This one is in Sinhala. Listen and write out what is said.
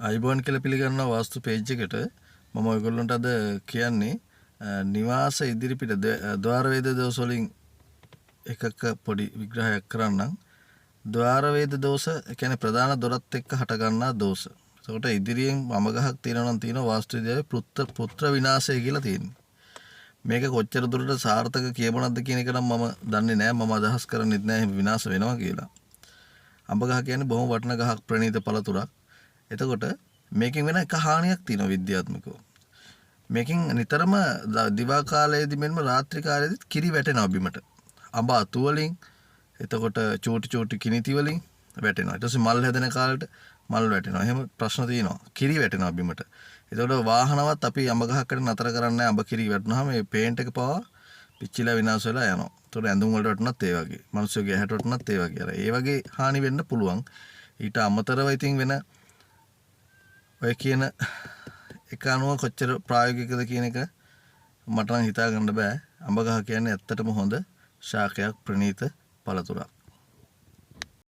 අයිබෝන් කියලා පිළිගන්නා වාස්තු පේජ් එකට මම ඔයගොල්ලන්ට අද කියන්නේ නිවාස ඉදිරිපිට ద్వාර වේද දෝෂ වලින් එකක පොඩි විග්‍රහයක් කරන්නම්. ద్వාර වේද දෝෂ කියන්නේ ප්‍රධාන දොරත් එක්ක හට ගන්නා දෝෂ. ඒකට ඉදිරියෙන් මම ගහක් තියෙනවා නම් තියෙනවා වාස්තු විද්‍යාවේ පුත්‍ර විනාශය කියලා තියෙනවා. මේක කොච්චර දුරට සාර්ථක කියමනක්ද කියන එක නම් මම දන්නේ නැහැ. මම අදහස් කරන්නේත් නැහැ එහෙම විනාශ වෙනවා කියලා. අඹ ගහ කියන්නේ බොහොම වටිනා ගහක්, ප්‍රණීත පළතුරක්. එතකොට මේකෙන් වෙන එක හානියක් තියෙනවා විද්‍යාත්මකව. මේකෙන් නිතරම දිවා කාලයේදී මෙන්ම රාත්‍රී කාලයේදීත් කිරි වැටෙනවා බිමට. අඹ අතු වලින්, එතකොට චූටි කිනිති වලින් වැටෙනවා. ඊට පස්සේ මල් හැදෙන කාලෙට මල් වැටෙනවා. එහෙම ප්‍රශ්න තියෙනවා. කිරි වැටෙනවා බිමට. එතකොට වාහනවත් අපි අඹ ගහකට නතර කරන්නේ අඹ කිරි වැටුනහම මේ පේන්ට් එක පවා පිච්චිලා විනාශ වෙලා යනවා. එතකොට ඇඳුම් වලට වටුනත් ඒ වගේ. මිනිස්සුගේ ඇහැට වටුනත් ඒ වගේ. අර ඒ වගේ හානි වෙන්න පුළුවන්. ඊට අමතරව ඉතින් වෙන ඔය කියන එක අනුව කොච්චර ප්‍රායෝගිකද කියන එක මට නම් හිතා ගන්න බෑ. අඹ ගහ කියන්නේ ඇත්තටම හොඳ ශාකයක්, ප්‍රණීත පළතුරක්.